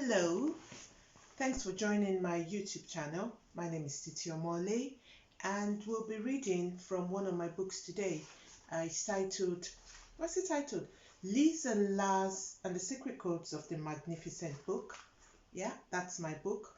Hello, thanks for joining my YouTube channel. My name is Titi Omole and we'll be reading from one of my books today. It's titled, what's it titled? Liz and Laz and the Secret Codes of the Magnificent Book. Yeah, that's my book.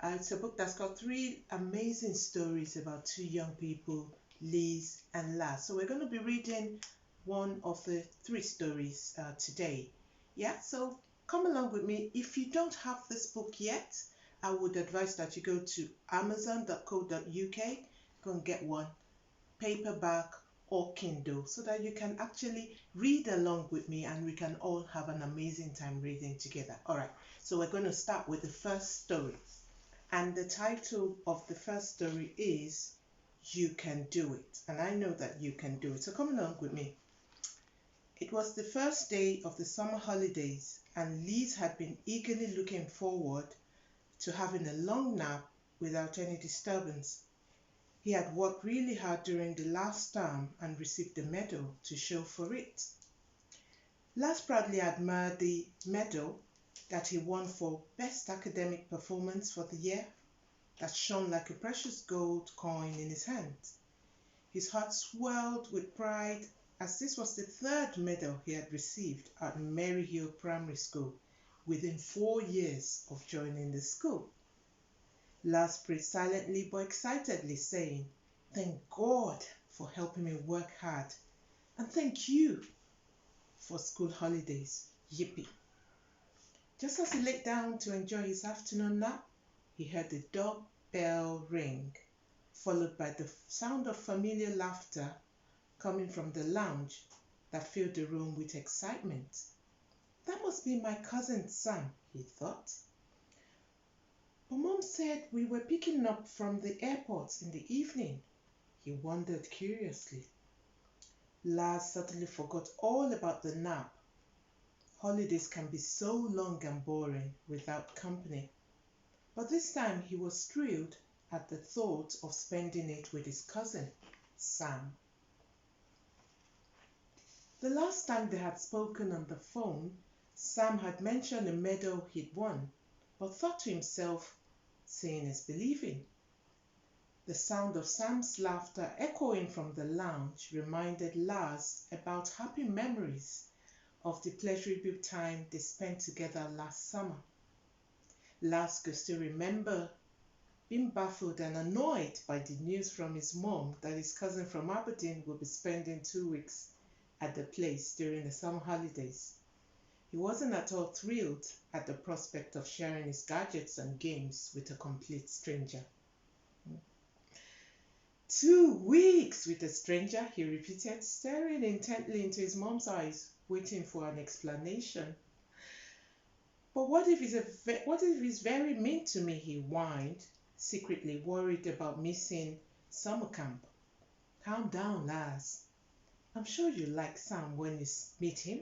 It's a book that's got three amazing stories about two young people, Liz and Laz. So we're going to be reading one of the three stories today. Yeah, so come along with me. If you don't have this book yet, I would advise that you go to amazon.co.uk, go and get one, paperback or Kindle, so that you can actually read along with me and we can all have an amazing time reading together. All right, so we're going to start with the first story. And the title of the first story is You Can Do It. And I know that you can do it. So come along with me. It was the first day of the summer holidays, and Liz had been eagerly looking forward to having a long nap without any disturbance. He had worked really hard during the last term and received a medal to show for it. Laz proudly admired the medal that he won for Best Academic Performance for the year that shone like a precious gold coin in his hand. His heart swelled with pride as this was the third medal he had received at Maryhill Primary School within 4 years of joining the school. Laz prayed silently but excitedly, saying, "Thank God for helping me work hard, and thank you for school holidays. Yippee." Just as he laid down to enjoy his afternoon nap, he heard the doorbell ring, followed by the sound of familiar laughter coming from the lounge that filled the room with excitement. That must be my cousin Sam, he thought. But Mom said we were picking up from the airport in the evening, he wondered curiously. Laz suddenly forgot all about the nap. Holidays can be so long and boring without company. But this time he was thrilled at the thought of spending it with his cousin, Sam. The last time they had spoken on the phone, Sam had mentioned a medal he'd won, but thought to himself, seeing is believing. The sound of Sam's laughter echoing from the lounge reminded Laz about happy memories of the pleasurable time they spent together last summer. Laz could still remember being baffled and annoyed by the news from his mom that his cousin from Aberdeen would be spending 2 weeks at the place during the summer holidays. He wasn't at all thrilled at the prospect of sharing his gadgets and games with a complete stranger. 2 weeks with a stranger, he repeated, staring intently into his mom's eyes, waiting for an explanation. But what if he's very mean to me, he whined, secretly worried about missing summer camp. Calm down, Laz. I'm sure you like Sam when you meet him.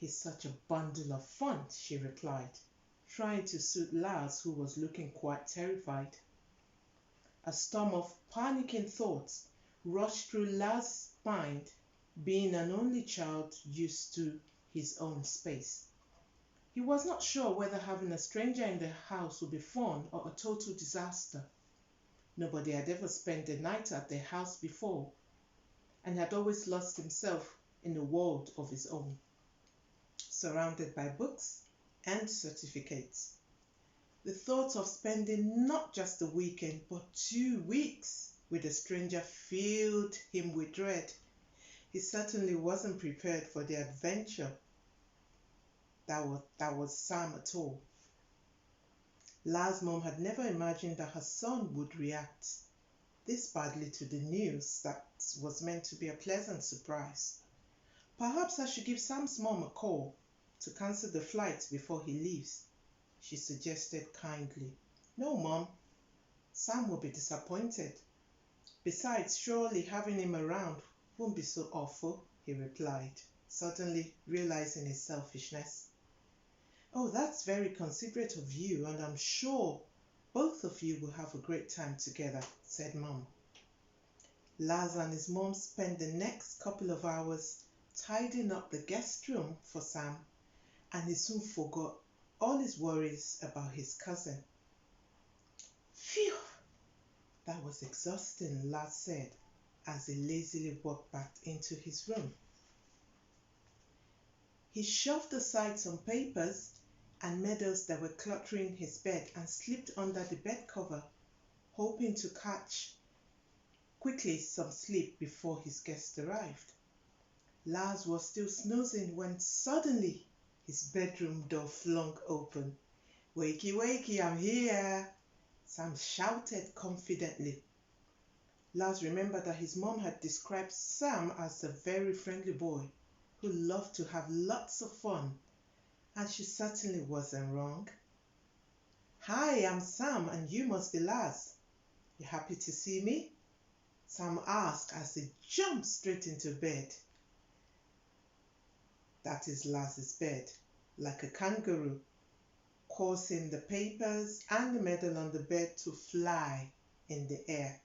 He's such a bundle of fun, she replied, trying to soothe Laz, who was looking quite terrified. A storm of panicking thoughts rushed through Laz's mind, being an only child used to his own space. He was not sure whether having a stranger in the house would be fun or a total disaster. Nobody had ever spent the night at their house before, and had always lost himself in a world of his own, surrounded by books and certificates. The thought of spending not just a weekend but 2 weeks with a stranger filled him with dread. He certainly wasn't prepared for the adventure that was Sam at all. Laz's mom had never imagined that her son would react this badly to the news that was meant to be a pleasant surprise. Perhaps I should give Sam's mom a call to cancel the flight before he leaves, she suggested kindly. No, Mom. Sam will be disappointed. Besides, surely having him around won't be so awful, he replied, suddenly realizing his selfishness. Oh, that's very considerate of you, and I'm sure both of you will have a great time together, said Mom. Laz and his mom spent the next couple of hours tidying up the guest room for Sam, and he soon forgot all his worries about his cousin. Phew! That was exhausting, Laz said as he lazily walked back into his room. He shoved aside some papers and medals that were cluttering his bed and slipped under the bed cover, hoping to catch quickly some sleep before his guest arrived. Laz was still snoozing when suddenly his bedroom door flung open. "Wakey, wakey, I'm here," Sam shouted confidently. Laz remembered that his mom had described Sam as a very friendly boy who loved to have lots of fun, and she certainly wasn't wrong. "Hi, I'm Sam, and you must be Laz. You happy to see me?" Sam asked as he jumped straight into bed. That is Laz's bed, like a kangaroo, causing the papers and the medal on the bed to fly in the air.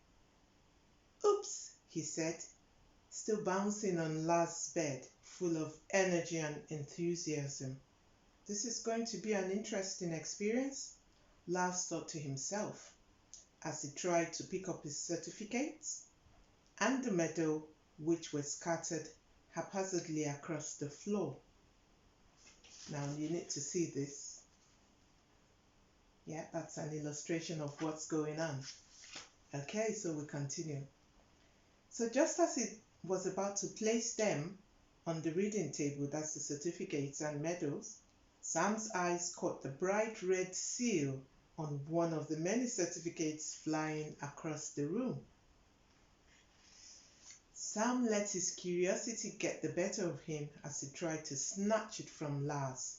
"Oops," he said, still bouncing on Laz's bed, full of energy and enthusiasm. This is going to be an interesting experience, Laz thought to himself as he tried to pick up his certificates and the medal, which were scattered haphazardly across the floor. Now you need to see this. Yeah, that's an illustration of what's going on. Okay, so we continue. So just as he was about to place them on the reading table, that's the certificates and medals, Sam's eyes caught the bright red seal on one of the many certificates flying across the room. Sam let his curiosity get the better of him as he tried to snatch it from Laz,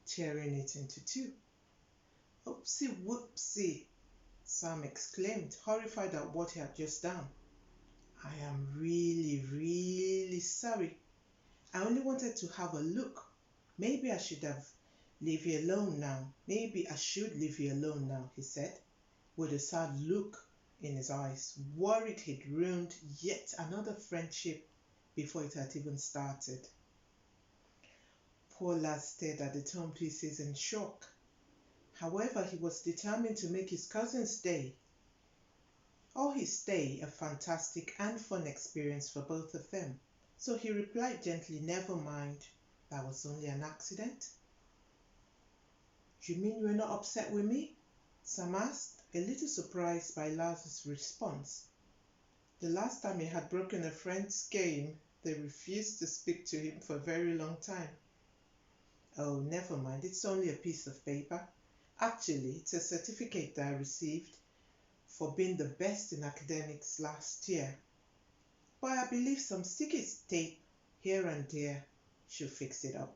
tearing it into two. "Oopsie whoopsie," Sam exclaimed, horrified at what he had just done. "I am really, really sorry. I only wanted to have a look. Maybe I should leave you alone now. Maybe I should leave you alone now," he said, with a sad look in his eyes, worried he'd ruined yet another friendship before it had even started. Poor Laz stared at the torn pieces in shock. However, he was determined to make his cousin's day, or his stay, a fantastic and fun experience for both of them. So he replied gently, "Never mind, that was only an accident." "You mean you're not upset with me?" Sam asked, a little surprised by Laz's response. The last time he had broken a friend's game, they refused to speak to him for a very long time. "Oh, never mind, it's only a piece of paper. Actually, it's a certificate that I received for being the best in academics last year. But I believe some sticky tape here and there should fix it up."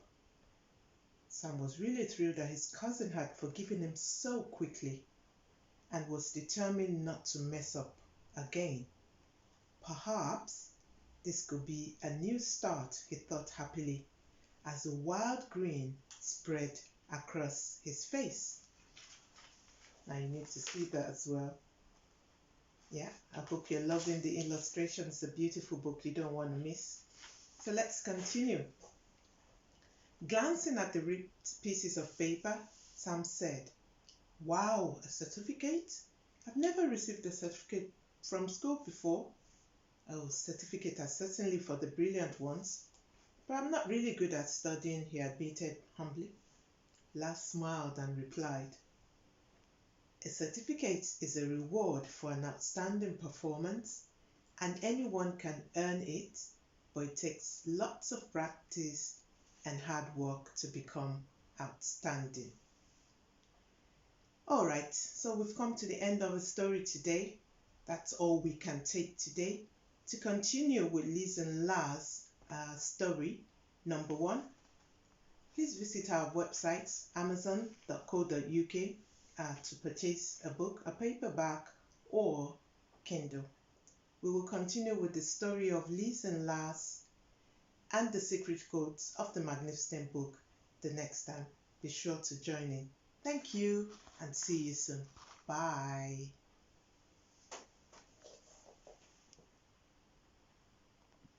Sam was really thrilled that his cousin had forgiven him so quickly and was determined not to mess up again. Perhaps this could be a new start, he thought happily, as a wild grin spread across his face. Now you need to see that as well. Yeah, I hope you're loving the illustration. It's a beautiful book you don't want to miss. So let's continue. Glancing at the ripped pieces of paper, Sam said, "Wow, a certificate? I've never received a certificate from school before." "Oh, certificate are certainly for the brilliant ones, but I'm not really good at studying," he admitted humbly. Laz smiled and replied, "A certificate is a reward for an outstanding performance, and anyone can earn it, but it takes lots of practice and hard work to become outstanding." All right, so we've come to the end of the story today. That's all we can take today. To continue with Liz and Laz story number 1, please visit our website amazon.co.uk to purchase a book, a paperback or Kindle. We will continue with the story of Liz and Laz and the secret codes of the magnificent book the next time. Be sure to join in. Thank you and see you soon. Bye.